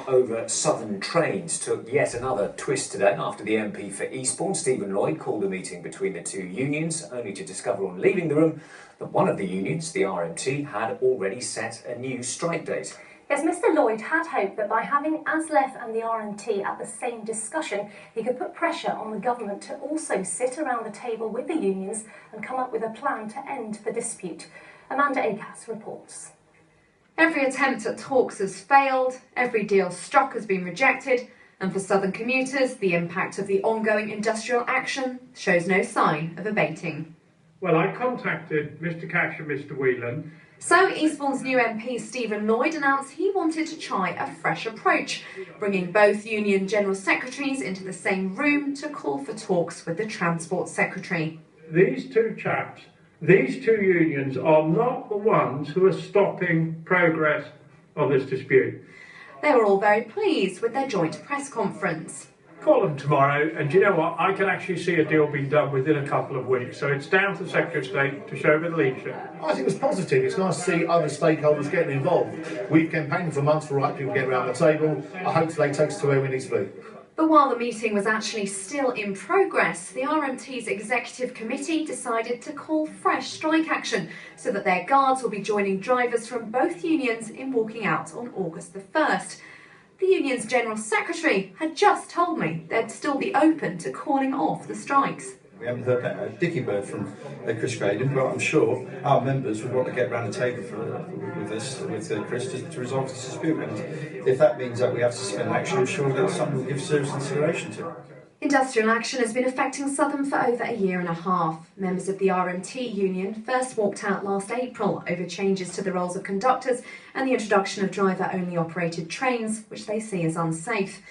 over Southern trains took yet another twist today after the MP for Eastbourne, Stephen Lloyd, called a meeting between the two unions, only to discover on leaving the room that one of the unions, the RMT, had already set a new strike date. Yes, Mr Lloyd had hoped that by having ASLEF and the RMT at the same discussion, he could put pressure on the government to also sit around the table with the unions and come up with a plan to end the dispute. Amanda Acas reports. Every attempt at talks has failed, every deal struck has been rejected, and for southern commuters, the impact of the ongoing industrial action shows no sign of abating. Well, I contacted Mr Cash and Mr Whelan. So Eastbourne's new MP Stephen Lloyd announced he wanted to try a fresh approach, bringing both union general secretaries into the same room to call for talks with the Transport Secretary. These two chaps, these two unions are not the ones who are stopping progress on this dispute. They were all very pleased with their joint press conference. Call them tomorrow, and do you know what? I can actually see a deal being done within a couple of weeks. So it's down to the Secretary of State to show a bit of leadership. I think it's positive. It's nice to see other stakeholders getting involved. We've campaigned for months for right people to get around the table. I hope today takes us to where we need to be. But while the meeting was actually still in progress, the RMT's executive committee decided to call fresh strike action so that their guards will be joining drivers from both unions in walking out on August the 1st. The union's General Secretary had just told me they'd still be open to calling off the strikes. We haven't heard a dicky bird from Chris Grayling, but I'm sure our members would want to get round the table with Chris to resolve this dispute. And if that means that we have to suspend action, I'm sure that's something we'll give serious consideration to. Industrial action has been affecting Southern for over a year and a half. Members of the RMT union first walked out last April over changes to the roles of conductors and the introduction of driver-only operated trains, which they see as unsafe.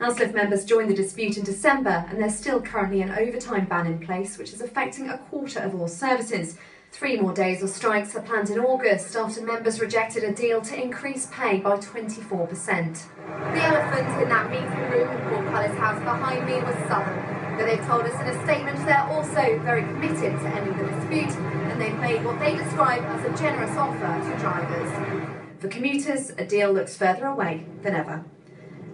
ASLEF members joined the dispute in December, and there's still currently an overtime ban in place, which is affecting a quarter of all services. 3 more days of strikes are planned in August after members rejected a deal to increase pay by 24%. The elephant in that meeting room in Paul Culler's house behind me was Southern. But they've told us in a statement they're also very committed to ending the dispute, and they've made what they describe as a generous offer to drivers. For commuters, a deal looks further away than ever.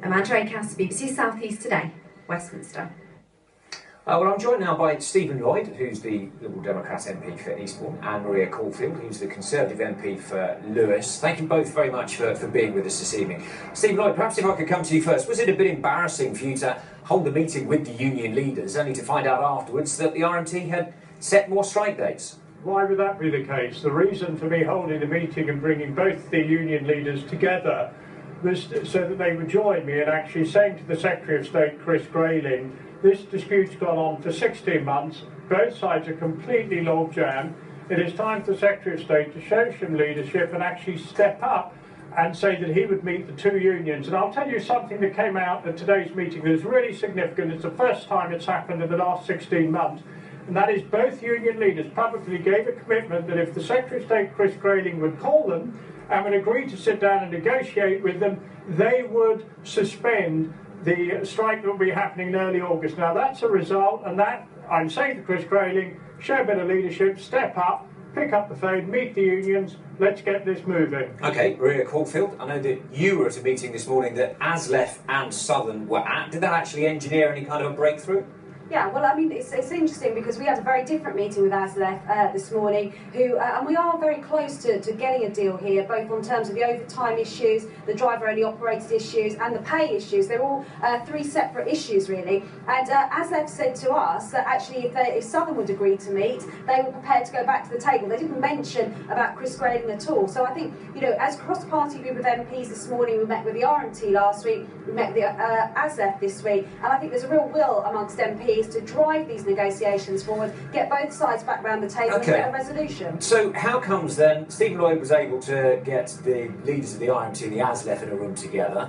Amanda Acas, BBC South East Today, Westminster. Well, I'm joined now by Stephen Lloyd, who's the Liberal Democrat MP for Eastbourne, and Maria Caulfield, who's the Conservative MP for Lewes. Thank you both very much for being with us this evening. Stephen Lloyd, perhaps if I could come to you first, was it a bit embarrassing for you to hold a meeting with the union leaders, only to find out afterwards that the RMT had set more strike dates? Why would that be the case? The reason for me holding the meeting and bringing both the union leaders together was so that they would join me in actually saying to the Secretary of State, Chris Grayling, this dispute's gone on for 16 months, both sides are completely logjam. It is time for the Secretary of State to show some leadership and actually step up and say that he would meet the two unions. And I'll tell you something that came out at today's meeting that is really significant. It's the first time it's happened in the last 16 months. And that is both union leaders publicly gave a commitment that if the Secretary of State, Chris Grayling, would call them and would agree to sit down and negotiate with them, they would suspend the strike that will be happening in early August. Now that's a result, and that, I'm saying to Chris Grayling, show a bit of leadership, step up, pick up the phone, meet the unions, let's get this moving. OK, Maria Caulfield, I know that you were at a meeting this morning that ASLEF and Southern were at. Did that actually engineer any kind of a breakthrough? Yeah, well, I mean, it's interesting because we had a very different meeting with ASLEF this morning, and we are very close to getting a deal here, both on terms of the overtime issues, the driver-only operated issues, and the pay issues. They're all 3 separate issues, really. And ASLEF said to us that actually, if Southern would agree to meet, they were prepared to go back to the table. They didn't mention about Chris Grayling at all. So I think, you know, as cross-party group of MPs this morning, we met with the RMT last week, we met with the ASLEF this week, and I think there's a real will amongst MPs to drive these negotiations forward, get both sides back round the table and get a resolution. So how comes then Stephen Lloyd was able to get the leaders of the RMT and the ASLEF in a room together?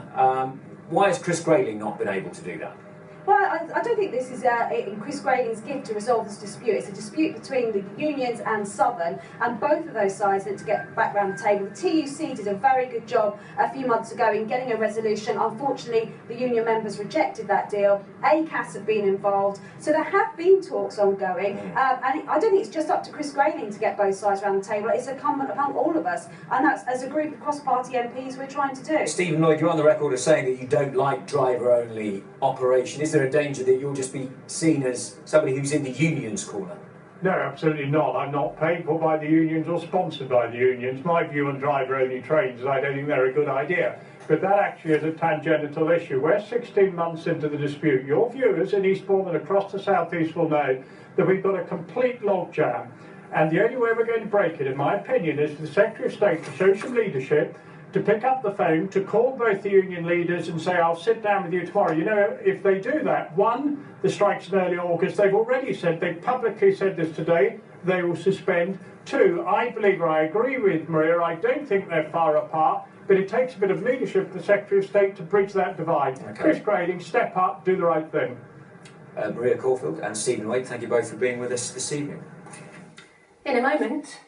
Why has Chris Grayling not been able to do that? Well, I don't think this is in Chris Grayling's gift to resolve this dispute. It's a dispute between the unions and Southern, and both of those sides need to get back around the table. The TUC did a very good job a few months ago in getting a resolution. Unfortunately, the union members rejected that deal. ACAS have been involved, so there have been talks ongoing, and I don't think it's just up to Chris Grayling to get both sides around the table. It's incumbent upon all of us, and that's, as a group of cross-party MPs, we're trying to do. Stephen Lloyd, you're on the record as saying that you don't like driver-only operation. Is there a danger that you'll just be seen as somebody who's in the union's corner? No, absolutely not. I'm not paid for by the unions or sponsored by the unions. My view on driver-only trains is I don't think they're a good idea. But that actually is a tangential issue. We're 16 months into the dispute. Your viewers in Eastbourne and across the South East will know that we've got a complete logjam. And the only way we're going to break it, in my opinion, is for the Secretary of State to show some leadership, to pick up the phone, to call both the union leaders and say, I'll sit down with you tomorrow. You know, if they do that, one, the strike's in early August. They've already said, they've publicly said this today, they will suspend. Two, I believe, or I agree with Maria, I don't think they're far apart, but it takes a bit of leadership for the Secretary of State to bridge that divide. Okay. Chris Grayling, step up, do the right thing. Maria Caulfield and Stephen Lloyd, thank you both for being with us this evening. In a moment,